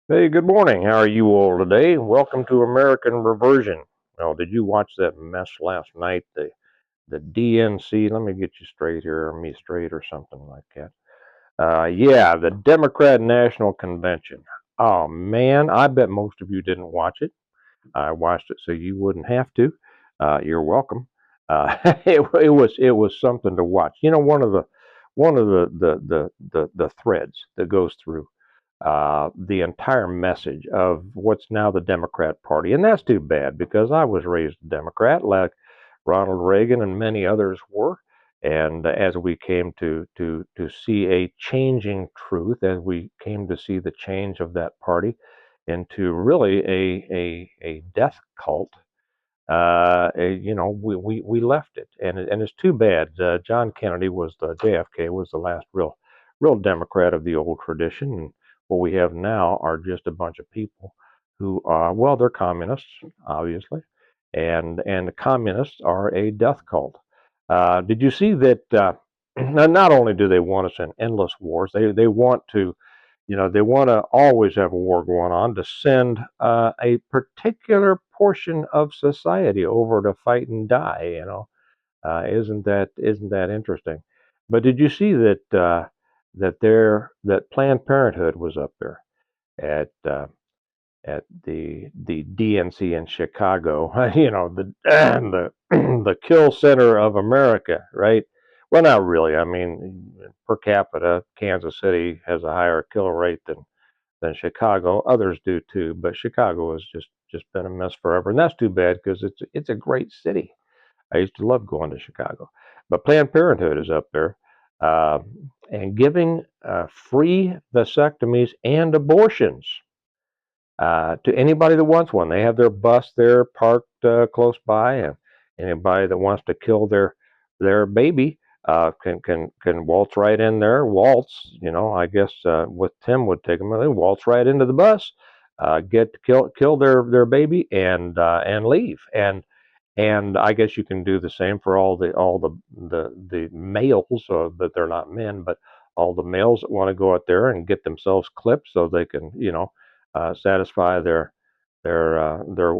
Hey, good morning. How are you all today? Welcome to American Reversion. Well, did you watch that mess last night? The DNC. Let me get you straight here, or me straight, or something like that. Yeah, the Democrat National Convention. Oh man, I bet most of you didn't watch it. I watched it so you wouldn't have to. You're welcome. It was something to watch. You know, one of the threads that goes through the entire message of what's now the Democrat Party. And that's too bad because I was raised a Democrat like Ronald Reagan and many others were. And as we came to see a changing truth, as we came to see the change of that party into really a death cult, we left it, and it's too bad. John Kennedy was the JFK was the last real Democrat of the old tradition, and what we have now are just a bunch of people who are well, they're communists, obviously, and the communists are a death cult. Did you see that? Not only do they want us in endless wars, they want to they want to always have a war going on to send a particular portion of society over to fight and die. Isn't that interesting? But did you see that Planned Parenthood was up there at the DNC in Chicago? The the kill center of America, right? Well, not really. I mean, per capita, Kansas City has a higher kill rate than Chicago. Others do too, but Chicago has just been a mess forever, and that's too bad because it's a great city. I used to love going to Chicago, but Planned Parenthood is up there uh, and giving free vasectomies and abortions to anybody that wants one. They have their bus there parked close by, and anybody that wants to kill their baby can waltz right in there. Waltz, I guess with Tim would take them. They waltz right into the bus, get to kill their baby, and leave. And I guess you can do the same for all the males, that they're not men, but all the males that want to go out there and get themselves clipped so they can, satisfy their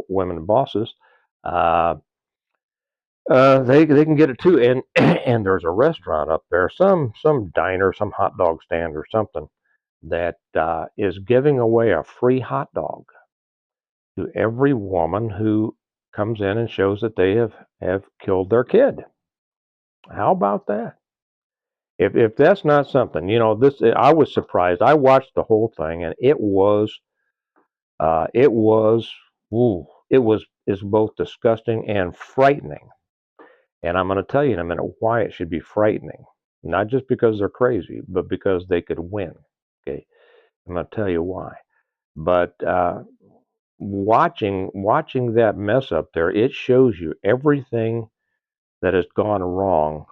women bosses. Uh, they can get it too, and and there's a restaurant up there, some diner, some hot dog stand or something that is giving away a free hot dog to every woman who comes in and shows that they have killed their kid. How about that? If that's not something, this I was surprised. I watched the whole thing, and it was, ooh, it was is both disgusting and frightening. And I'm going to tell you in a minute why it should be frightening, not just because they're crazy, but because they could win. Okay, I'm going to tell you why. But watching that mess up there, it shows you everything that has gone wrong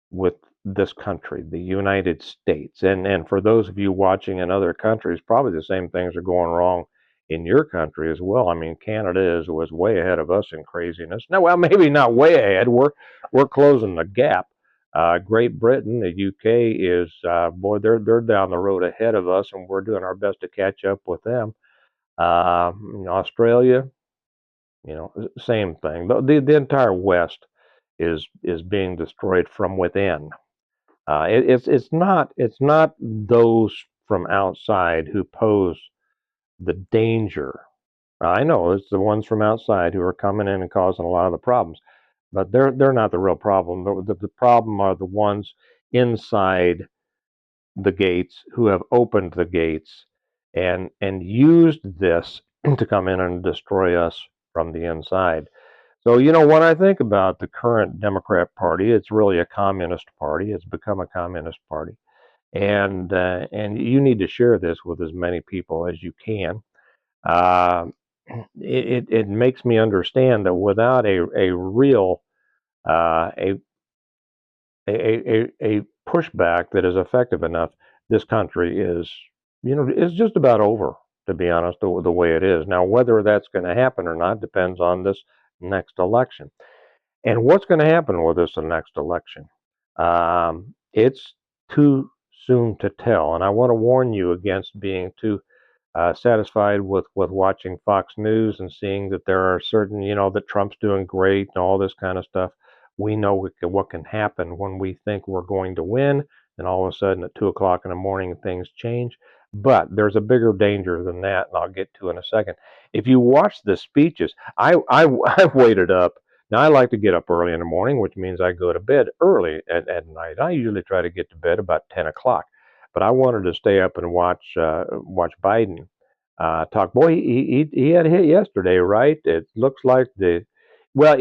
with this country, the United States. And for those of you watching in other countries, probably the same things are going wrong in your country as well. I mean, Canada was way ahead of us in craziness. No, well, maybe not way ahead. We're closing the gap. Great Britain, the UK is boy, they're down the road ahead of us, and we're doing our best to catch up with them. Australia, same thing. The entire West is being destroyed from within. It's not those from outside who pose the danger. I know it's the ones from outside who are coming in and causing a lot of the problems, but they're not the real problem. The problem are the ones inside the gates who have opened the gates and used this to come in and destroy us from the inside. So, when I think about the current Democrat Party, it's really a communist party. It's become a communist party, and you need to share this with as many people as you can. Uh, it makes me understand that without a real uh, a, a pushback that is effective enough, this country is just about over. To be honest, the way it is now, whether that's going to happen or not depends on this next election. And what's going to happen with this next election? It's too soon to tell, and I want to warn you against being too satisfied with watching Fox News and seeing that there are certain, that Trump's doing great and all this kind of stuff. We know what can happen when we think we're going to win, and all of a sudden at 2 o'clock in the morning things change. But there's a bigger danger than that, and I'll get to in a second. If you watch the speeches, I've waited up. Now I like to get up early in the morning, which means I go to bed early at night. I usually try to get to bed about 10 o'clock, but I wanted to stay up and watch Biden talk. Boy, he had a hit yesterday, right? It looks like well,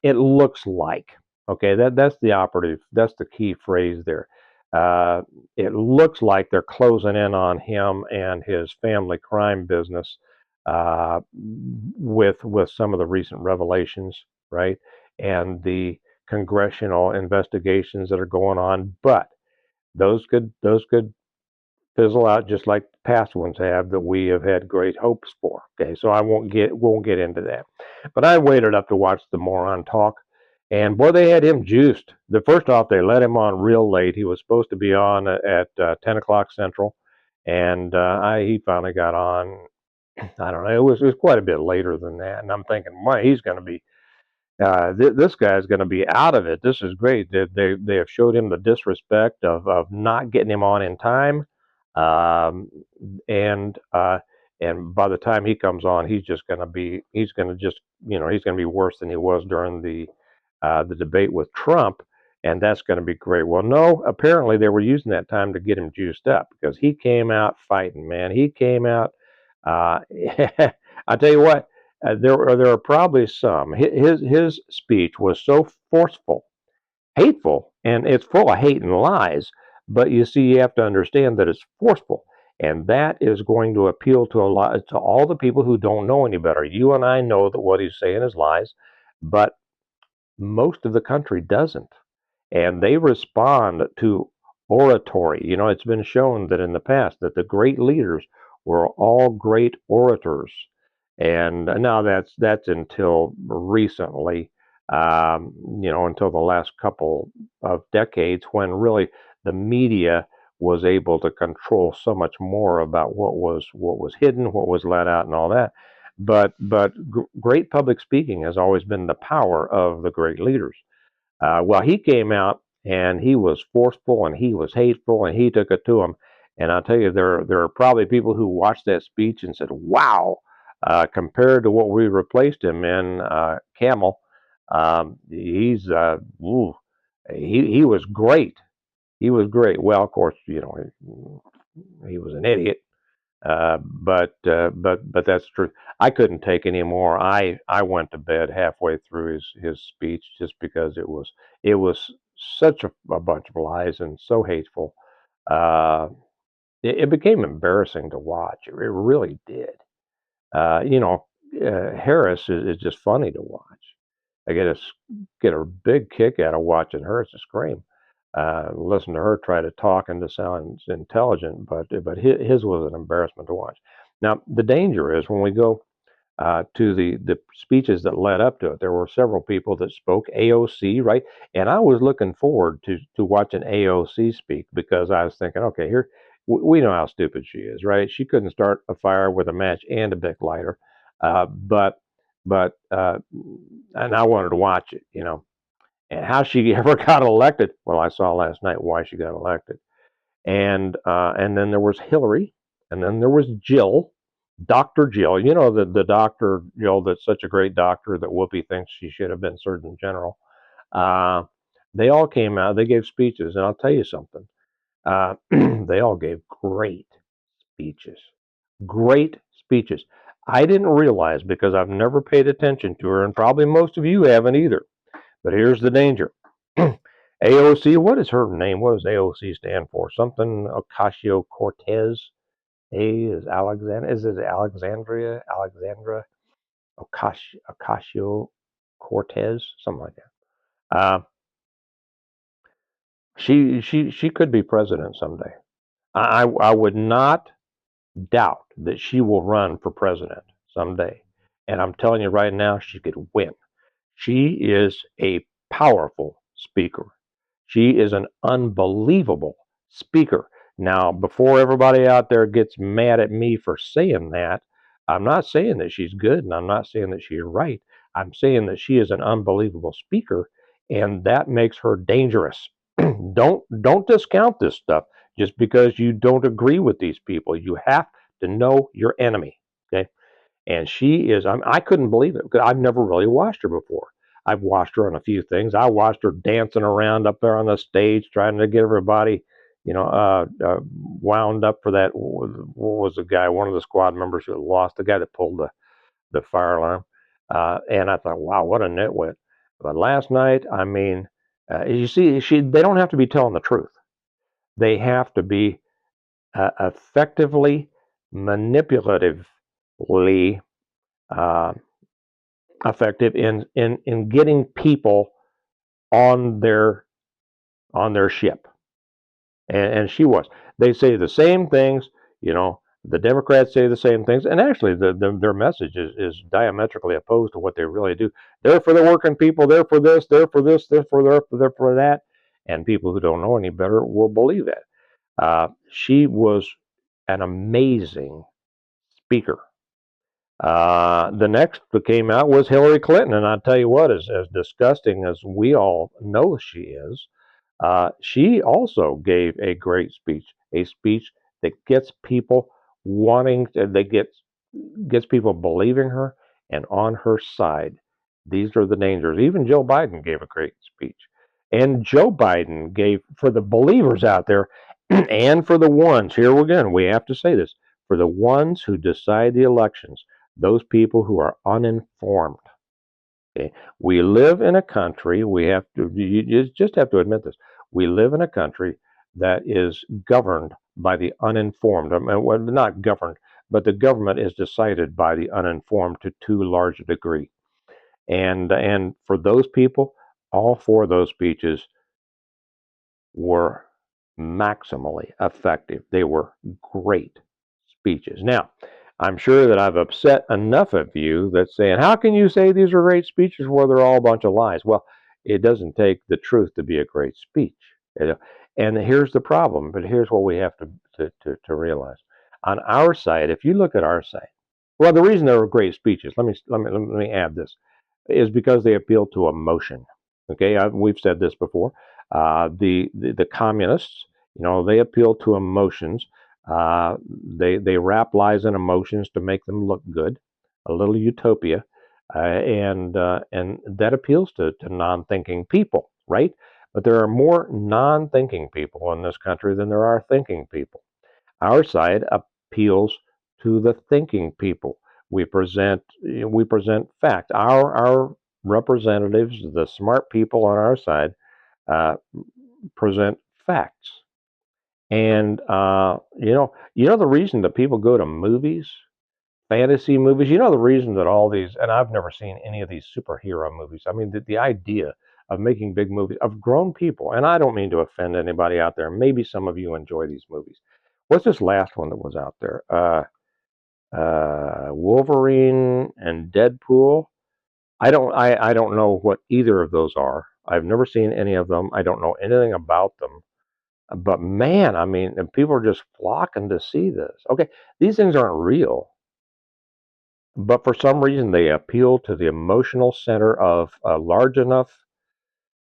it looks like, okay, that's the operative, that's the key phrase there. Uh, it looks like they're closing in on him and his family crime business with some of the recent revelations, right? And the congressional investigations that are going on, but those could fizzle out just like past ones have that we have had great hopes for. Okay, so I won't get into that. But I waited up to watch the moron talk, and boy, they had him juiced. The first off, they let him on real late. He was supposed to be on at 10 o'clock Central, and he finally got on. I don't know. It was quite a bit later than that, and I'm thinking, why he's going to be this guy is going to be out of it. This is great. They have showed him the disrespect of not getting him on in time, um, and and by the time he comes on, he's going to just he's going to be worse than he was during the debate with Trump, and that's going to be great. Well, no, apparently they were using that time to get him juiced up because he came out fighting. Man, he came out. Uh, I tell you what, there are probably some. His speech was so forceful, hateful, and it's full of hate and lies. But you see, you have to understand that it's forceful, and that is going to appeal to all the people who don't know any better. You and I know that what he's saying is lies, but most of the country doesn't, and they respond to oratory. It's been shown that in the past that the great leaders were all great orators, and now that's until recently, until the last couple of decades when really the media was able to control so much more about what was hidden, what was let out, and all that. But great public speaking has always been the power of the great leaders. Well, he came out and he was forceful and he was hateful and he took it to him. And I'll tell you, there are probably people who watched that speech and said, "Wow!" Compared to what we replaced him in, Camel, he's he was great. He was great. Well, of course, he was an idiot, but that's true. I couldn't take any more. I went to bed halfway through his speech just because it was such a bunch of lies and so hateful. Uh, it became embarrassing to watch. It really did. Uh, you know, Harris is just funny to watch. I get a big kick out of watching her to scream. Listen to her try to talk and to sound intelligent, but his was an embarrassment to watch. Now the danger is when we go to the speeches that led up to it. There were several people that spoke. AOC, right? And I was looking forward to watching AOC speak because I was thinking, okay, here we know how stupid she is, right? She couldn't start a fire with a match and a Bic lighter, but and I wanted to watch it, and how she ever got elected. Well, I saw last night why she got elected, and then there was Hillary, and then there was Jill, Dr. Jill. The doctor Jill that's such a great doctor that Whoopi thinks she should have been Surgeon General. Uh, they all came out. They gave speeches, and I'll tell you something. They all gave great speeches. Great speeches. I didn't realize because I've never paid attention to her, and probably most of you haven't either. But here's the danger. AOC, what is her name? What does AOC stand for? Something Ocasio Cortez. A is Alexandra. Is it Alexandria? Alexandra Ocasio Cortez? Something like that. She could be president someday. I would not doubt that she will run for president someday. And I'm telling you right now, she could win. She is a powerful speaker. She is an unbelievable speaker. Now, before everybody out there gets mad at me for saying that, I'm not saying that she's good and I'm not saying that she's right. I'm saying that she is an unbelievable speaker and that makes her dangerous. Don't discount this stuff just because you don't agree with these people. You have to know your enemy. Okay? And she is, I couldn't believe it because I've never really watched her before. I've watched her on a few things. I watched her dancing around up there on the stage, trying to get everybody, wound up for that. What was the guy? One of the squad members who lost, the guy that pulled the fire alarm. And I thought, wow, what a nitwit. But last night, I mean, you see, they don't have to be telling the truth. They have to be effectively, manipulatively uh, effective in getting people on their ship, and she was. They say the same things, you know. The Democrats say the same things, and actually, their message is diametrically opposed to what they really do. They're for the working people. They're for this. They're for this. They're for that. And people who don't know any better will believe that. She was an amazing speaker. The next that came out was Hillary Clinton, and I tell you what, as disgusting as we all know she is, she also gave a great speech, a speech that gets people gets people believing her and on her side. These are the dangers. Even Joe Biden gave a great speech, and Joe Biden gave for the believers out there, and for the ones here again. We have to say this for the ones who decide the elections, those people who are uninformed. Okay? We live in a country, we have to, you just have to admit this. We live in a country that is governed by the uninformed. I mean, well, not governed, but the government is decided by the uninformed to too large a degree. And for those people, all four of those speeches were maximally effective. They were great speeches. Now, I'm sure that I've upset enough of you that's saying, how can you say these are great speeches where they're all a bunch of lies? Well, it doesn't take the truth to be a great speech. And here's the problem, but here's what we have to realize. On our side, if you look at our side, well, the reason they were great speeches, let me add this, is because they appeal to emotion. Okay, we've said this before. The communists, they appeal to emotions. They wrap lies in emotions to make them look good, a little utopia, and that appeals to non-thinking people, right? But there are more non-thinking people in this country than there are thinking people. Our side appeals to the thinking people. We present fact. Our representatives, the smart people on our side, uh, present facts. And the reason that people go to movies, fantasy movies. The reason that all these, and I've never seen any of these superhero movies. I mean, the idea of making big movies of grown people, and I don't mean to offend anybody out there. Maybe some of you enjoy these movies. What's this last one that was out there? Wolverine and Deadpool. I don't know what either of those are. I've never seen any of them. I don't know anything about them. But man, I mean, and people are just flocking to see this. Okay, these things aren't real, but for some reason they appeal to the emotional center of a large enough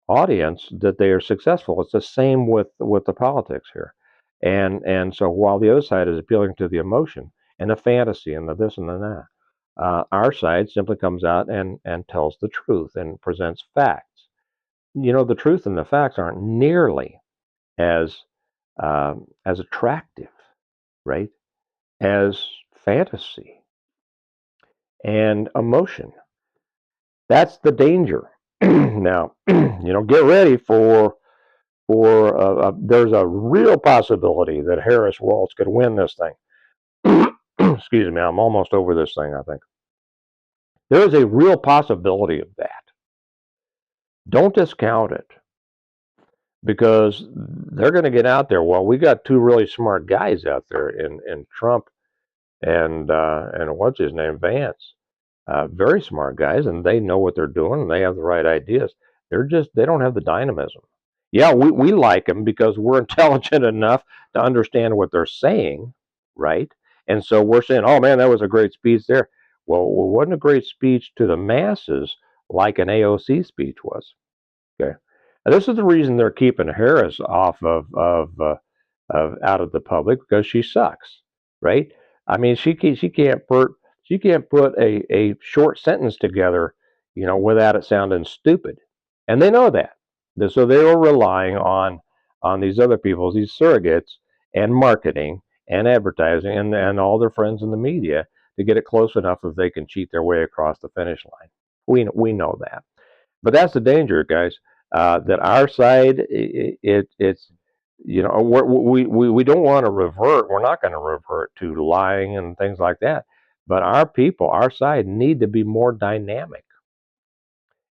audience that they are successful. It's the same with the politics here, and so while the other side is appealing to the emotion and the fantasy and the this and the that, our side simply comes out and tells the truth and presents facts. The truth and the facts aren't nearly as as attractive, right, as fantasy and emotion. That's the danger. Now, get ready for there's a real possibility that Harris Waltz could win this thing. Excuse me, I'm almost over this thing, I think. There is a real possibility of that. Don't discount it because they're going to get out there. Well, we got two really smart guys out there in Trump and what's his name, Vance. Very smart guys, and they know what they're doing, and they have the right ideas. They don't have the dynamism. Yeah, we like them because we're intelligent enough to understand what they're saying, right? And so we're saying, "Oh man, that was a great speech there." Well, it wasn't a great speech to the masses like an AOC speech was. Okay, and this is the reason they're keeping Harris off of out of the public because she sucks, right? I mean, she can't put a short sentence together, without it sounding stupid, and they know that. So they were relying on these other people, these surrogates, and marketing and advertising, and all their friends in the media to get it close enough that they can cheat their way across the finish line. We know that. But that's the danger, guys. That our side, it's we don't want to revert. We're not going to revert to lying and things like that. But our people, our side, need to be more dynamic.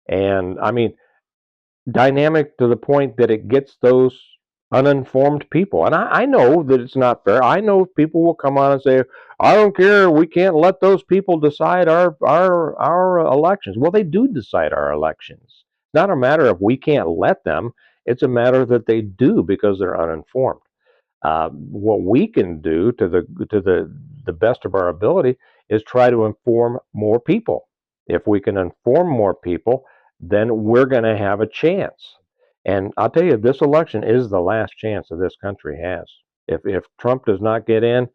And I mean, dynamic to the point that it gets those uninformed people. And I know that it's not fair. I know people will come on and say, "I don't care. We can't let those people decide our elections." Well, they do decide our elections. It's not a matter of we can't let them. It's a matter that they do because they're uninformed. What we can do to the best of our ability is try to inform more people. If we can inform more people, then we're going to have a chance. And I'll tell you, this election is the last chance that this country has. If Trump does not get in,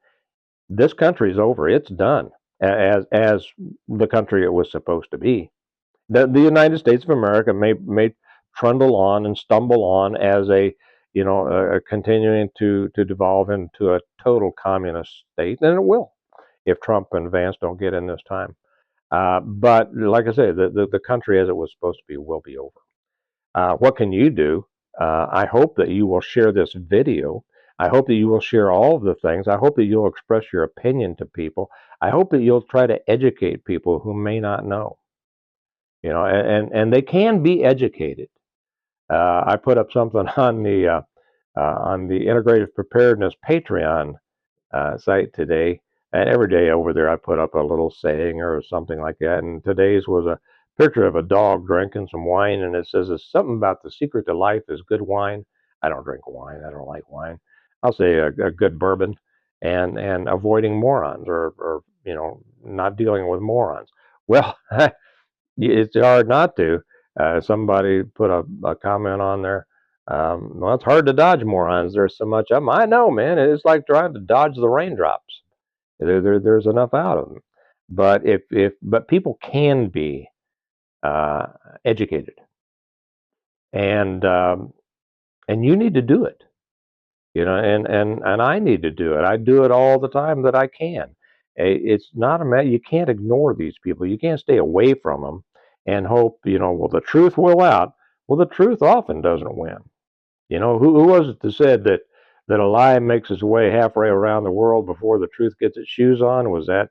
this country is over. It's done as the country it was supposed to be. The United States of America may trundle on and stumble on as continuing to devolve into a total communist state, and it will if Trump and Vance don't get in this time. But like I say, the country as it was supposed to be will be over. What can you do? I hope that you will share this video. I hope that you will share all of the things. I hope that you'll express your opinion to people. I hope that you'll try to educate people who may not know. And they can be educated. I put up something on the Integrative Preparedness Patreon site today, and every day over there I put up a little saying or something like that. And today's was a picture of a dog drinking some wine, and it says it's something about the secret to life is good wine. I don't drink wine. I don't like wine. I'll say a good bourbon, and avoiding morons or not dealing with morons. Well, it's hard not to. Somebody put a comment on there. Well, it's hard to dodge morons. There's so much of them. I know, man. It's like trying to dodge the raindrops. There's enough out of them. But but people can be uh, educated, and you need to do it. And I need to do it. I do it all the time that I can. It's not a matter. You can't ignore these people. You can't stay away from them and hope. Well, the truth will out. Well, the truth often doesn't win. Who was it that said that a lie makes its way halfway around the world before the truth gets its shoes on? Was that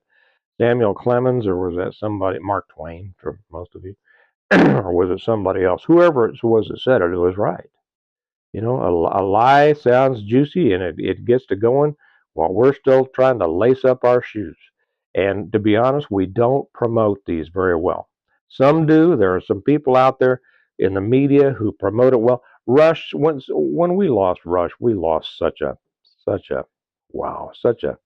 Samuel Clemens, or was that somebody, Mark Twain, for most of you, or was it somebody else? Whoever it was that said it, it was right. A lie sounds juicy and it gets to going while we're still trying to lace up our shoes. And to be honest, we don't promote these very well. Some do. There are some people out there in the media who promote it well. Rush, when we lost Rush, we lost such a wow, such a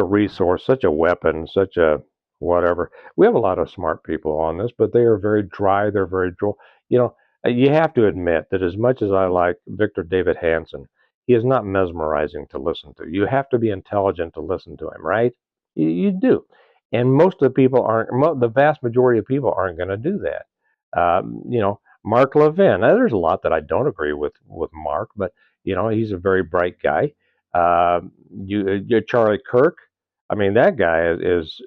resource, such a weapon, such a whatever. We have a lot of smart people on this, but they are very dry. They're very droll. You know, you have to admit that as much as I like Victor David Hansen, he is not mesmerizing to listen to. You have to be intelligent to listen to him, right? You do. And most of the people aren't, the vast majority of people aren't going to do that. Mark Levin. Now, there's a lot that I don't agree with Mark, but, he's a very bright guy. Uh, Charlie Kirk. I mean, that guy is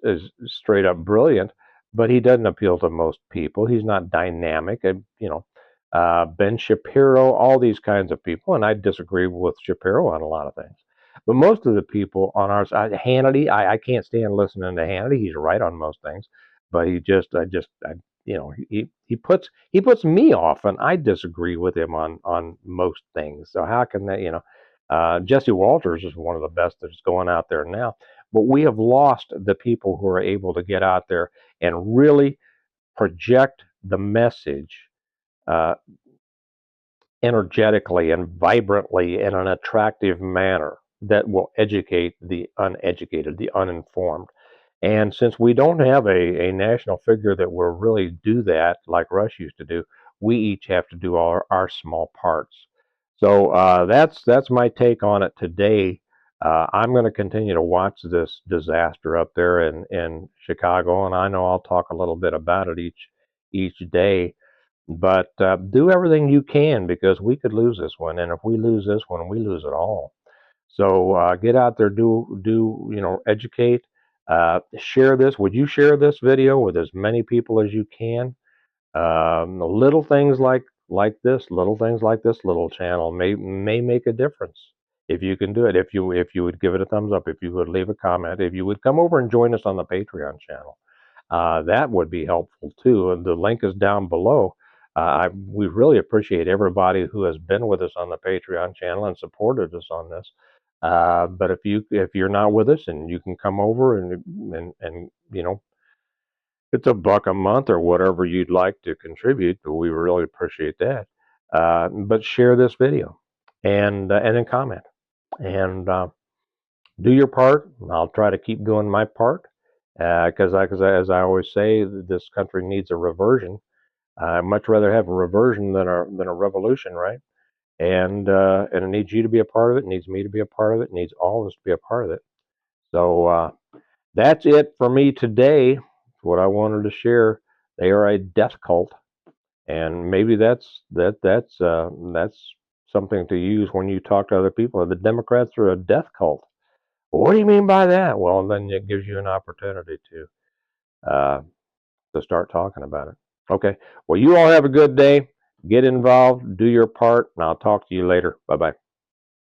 straight up brilliant, but he doesn't appeal to most people. He's not dynamic. Ben Shapiro, all these kinds of people, and I disagree with Shapiro on a lot of things. But most of the people on our side, Hannity, I can't stand listening to Hannity. He's right on most things, but he puts me off, and I disagree with him on most things. So how can that, Jesse Walters is one of the best that's going out there now. But we have lost the people who are able to get out there and really project the message uh, energetically and vibrantly in an attractive manner that will educate the uneducated, the uninformed. And since we don't have a national figure that will really do that like Rush used to do, we each have to do our small parts. So that's my take on it today. I'm going to continue to watch this disaster up there in Chicago, and I know I'll talk a little bit about it each day. But do everything you can because we could lose this one, and if we lose this one, we lose it all. So get out there, educate, share this. Would you share this video with as many people as you can? Little things little things like this little channel may make a difference if you can do it. If you would give it a thumbs up, if you would leave a comment, if you would come over and join us on the Patreon channel, that would be helpful too. And the link is down below. We really appreciate everybody who has been with us on the Patreon channel and supported us on this. But if you're not with us and you can come over and it's $1 a month or whatever you'd like to contribute, but we really appreciate that. But share this video and then comment and do your part. I'll try to keep doing my part because as I always say, this country needs a reversion. I'd much rather have a reversion than a revolution, right? And it needs you to be a part of it. It needs me to be a part of it. It needs all of us to be a part of it. So that's it for me today. What I wanted to share. They are a death cult, and maybe that's something to use when you talk to other people. The Democrats are a death cult. What do you mean by that? Well, then it gives you an opportunity uh, to start talking about it. Okay. Well, you all have a good day. Get involved. Do your part, and I'll talk to you later. Bye bye.